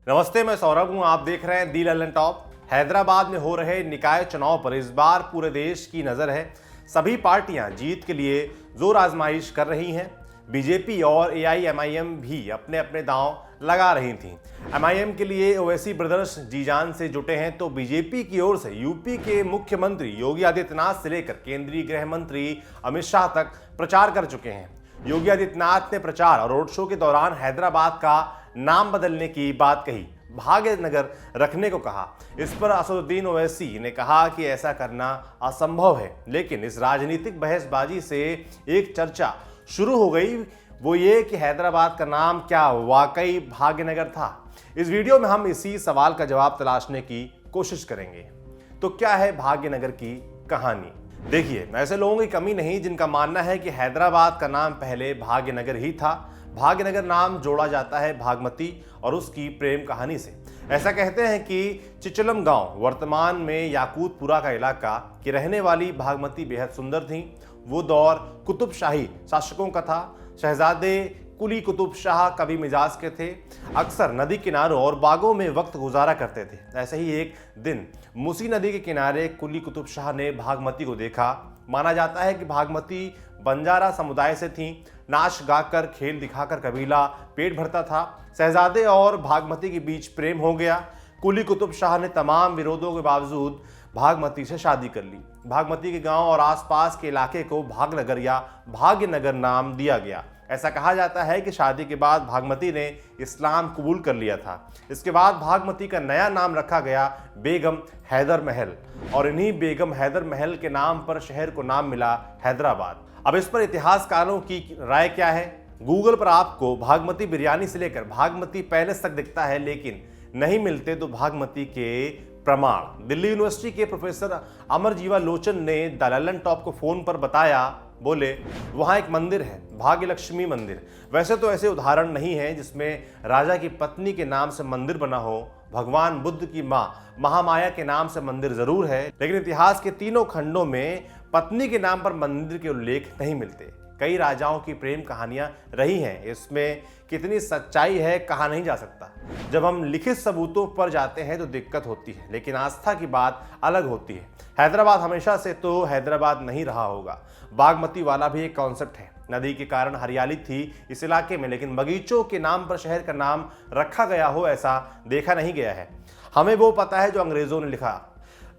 नमस्ते, मैं सौरभ हूं। आप देख रहे हैं दी ललन टॉप। हैदराबाद में हो रहे निकाय चुनाव पर इस बार पूरे देश की नजर है। सभी पार्टियां जीत के लिए जोर आजमाइश कर रही हैं। बीजेपी और एआईएमआईएम भी अपने अपने दांव लगा रही थीं। एमआईएम के लिए ओवैसी ब्रदर्स जी जान से जुटे हैं, तो बीजेपी की ओर से यूपी के मुख्यमंत्री योगी आदित्यनाथ से लेकर केंद्रीय गृह मंत्री अमित शाह तक प्रचार कर चुके हैं। योगी आदित्यनाथ ने प्रचार और रोड शो के दौरान हैदराबाद का नाम बदलने की बात कही, भाग्यनगर रखने को कहा। इस पर असदुद्दीन ओवैसी ने कहा कि ऐसा करना असंभव है, लेकिन इस राजनीतिक बहसबाजी से एक चर्चा शुरू हो गई, वो ये कि हैदराबाद का नाम क्या वाकई भाग्यनगर था। इस वीडियो में हम इसी सवाल का जवाब तलाशने की कोशिश करेंगे। तो क्या है भाग्यनगर की कहानी? देखिए, ऐसे लोगों की कमी नहीं जिनका मानना है कि हैदराबाद का नाम पहले भाग्यनगर ही था। भाग्यनगर नाम जोड़ा जाता है भागमती और उसकी प्रेम कहानी से। ऐसा कहते हैं कि चिचलम गांव, वर्तमान में याकूतपुरा का इलाका, की रहने वाली भागमती बेहद सुंदर थीं। वो दौर कुतुब शाही शासकों का था। शहजादे कुली कुतुब शाह कवि मिजाज के थे, अक्सर नदी किनारों और बागों में वक्त गुजारा करते थे। ऐसे ही एक दिन मूसी नदी के किनारे कुली कुतुब शाह ने भागमती को देखा। माना जाता है कि भागमती बंजारा समुदाय से थीं। नाच गाकर, खेल दिखाकर कबीला पेट भरता था। शहजादे और भागमती के बीच प्रेम हो गया। कुली कुतुब शाह ने तमाम विरोधों के बावजूद भागमती से शादी कर ली। भागमती के गांव और आसपास के इलाके को भागनगर या भाग्यनगर नाम दिया गया। ऐसा कहा जाता है कि शादी के बाद भागमती ने इस्लाम कबूल कर लिया था। इसके बाद भागमती का नया नाम रखा गया बेगम हैदर महल, और इन्हीं बेगम हैदर महल के नाम पर शहर को नाम मिला हैदराबाद। अब इस पर इतिहासकारों की राय क्या है? गूगल पर आपको भागमती बिरयानी से लेकर भागमती पैलेस तक दिखता है, लेकिन नहीं मिलते तो भागमती के प्रमाण। दिल्ली यूनिवर्सिटी के प्रोफेसर अमरजीवा लोचन ने द ललन टॉप को फोन पर बताया। बोले, वहां एक मंदिर है, भाग्यलक्ष्मी मंदिर। वैसे तो ऐसे उदाहरण नहीं है जिसमें राजा की पत्नी के नाम से मंदिर बना हो। भगवान बुद्ध की मां महामाया के नाम से मंदिर जरूर है, लेकिन इतिहास के तीनों खंडों में पत्नी के नाम पर मंदिर के उल्लेख नहीं मिलते। कई राजाओं की प्रेम कहानियां रही हैं, इसमें कितनी सच्चाई है कहा नहीं जा सकता। जब हम लिखित सबूतों पर जाते हैं तो दिक्कत होती है, लेकिन आस्था की बात अलग होती है। हैदराबाद हमेशा से तो हैदराबाद नहीं रहा होगा। बागमती वाला भी एक कॉन्सेप्ट है। नदी के कारण हरियाली थी इस इलाके में, लेकिन बगीचों के नाम पर शहर का नाम रखा गया हो ऐसा देखा नहीं गया है। हमें वो पता है जो अंग्रेजों ने लिखा।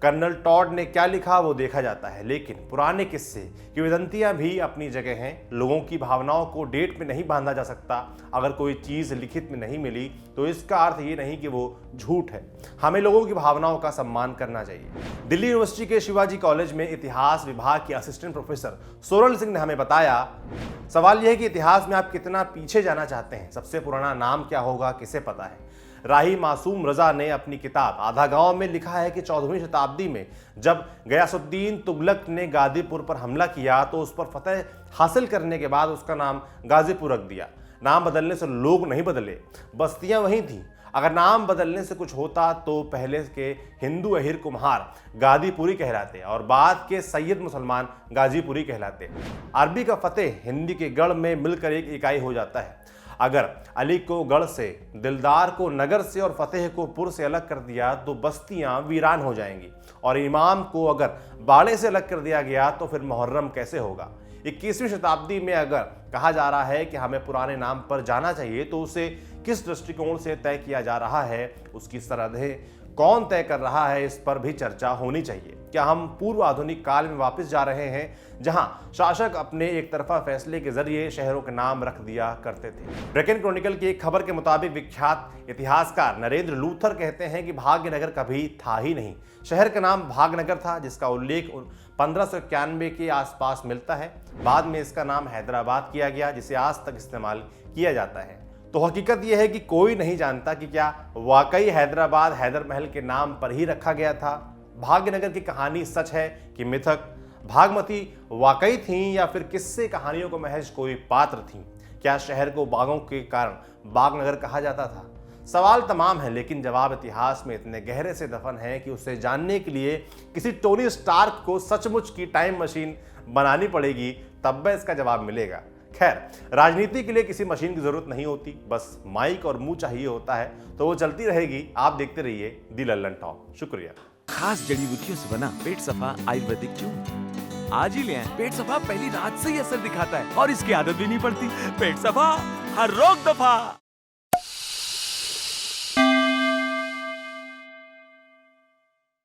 कर्नल टॉड ने क्या लिखा वो देखा जाता है, लेकिन पुराने किस्से, किंवदंतियां भी अपनी जगह हैं। लोगों की भावनाओं को डेट में नहीं बांधा जा सकता। अगर कोई चीज़ लिखित में नहीं मिली तो इसका अर्थ ये नहीं कि वो झूठ है। हमें लोगों की भावनाओं का सम्मान करना चाहिए। दिल्ली यूनिवर्सिटी के शिवाजी कॉलेज में इतिहास विभाग के असिस्टेंट प्रोफेसर सोरल सिंह ने हमें बताया, सवाल यह है कि इतिहास में आप कितना पीछे जाना चाहते हैं। सबसे पुराना नाम क्या होगा, किसे पता है? राही मासूम रजा ने अपनी किताब आधा गांव में लिखा है कि 14वीं शताब्दी में जब गयासुद्दीन तुगलक ने गाजीपुर पर हमला किया तो उस पर फतह हासिल करने के बाद उसका नाम गाजीपुर रख दिया। नाम बदलने से लोग नहीं बदले, बस्तियां वहीं थीं। अगर नाम बदलने से कुछ होता तो पहले के हिंदू अहिर कुम्हार गाजीपुरी कहलाते और बाद के सैयद मुसलमान गाजीपुरी कहलाते। अरबी का फतेह हिंदी के गढ़ में मिलकर एक इकाई हो जाता है। अगर अली को गढ़ से, दिलदार को नगर से और फतेह को पुर से अलग कर दिया तो बस्तियां वीरान हो जाएंगी, और इमाम को अगर बाड़े से अलग कर दिया गया तो फिर मुहर्रम कैसे होगा? 21वीं शताब्दी में अगर कहा जा रहा है कि हमें पुराने नाम पर जाना चाहिए तो उसे किस दृष्टिकोण से तय किया जा रहा है, उसकी सरहदें कौन तय कर रहा है, इस पर भी चर्चा होनी चाहिए। क्या हम पूर्व आधुनिक काल में वापस जा रहे हैं जहां शासक अपने एक तरफा फैसले के जरिए शहरों के नाम रख दिया करते थे? ब्रेकन क्रॉनिकल की एक खबर के मुताबिक विख्यात इतिहासकार नरेंद्र लूथर कहते हैं कि भाग्यनगर कभी था ही नहीं। शहर का नाम भागनगर था, जिसका उल्लेख 1591 के आसपास मिलता है। बाद में इसका नाम हैदराबाद किया गया, जिसे आज तक इस्तेमाल किया जाता है। तो हकीकत यह है कि कोई नहीं जानता कि क्या वाकई हैदराबाद हैदर महल के नाम पर ही रखा गया था। भाग्यनगर की कहानी सच है कि मिथक? भागमती वाकई थीं या फिर किस्से कहानियों को महज कोई पात्र थीं? क्या शहर को बागों के कारण बागनगर कहा जाता था? सवाल तमाम है, लेकिन जवाब इतिहास में इतने गहरे से दफन है कि उसे जानने के लिए किसी टोनी स्टार्क को सचमुच की टाइम मशीन बनानी पड़ेगी, तब इसका जवाब मिलेगा। खैर, राजनीति के लिए किसी मशीन की जरूरत नहीं होती, बस माइक और मुंह चाहिए होता है, तो वो चलती रहेगी। आप देखते रहिए दी लल्लन टॉप। शुक्रिया। खास जड़ी बूटियों से बना पेट सफा आयुर्वेदिक चूर्ण आज ही ले आएं। पेट सफा पहली रात से ही असर दिखाता है और इसकी आदत भी नहीं पड़ती। पेट सफा, हर रोग दफा।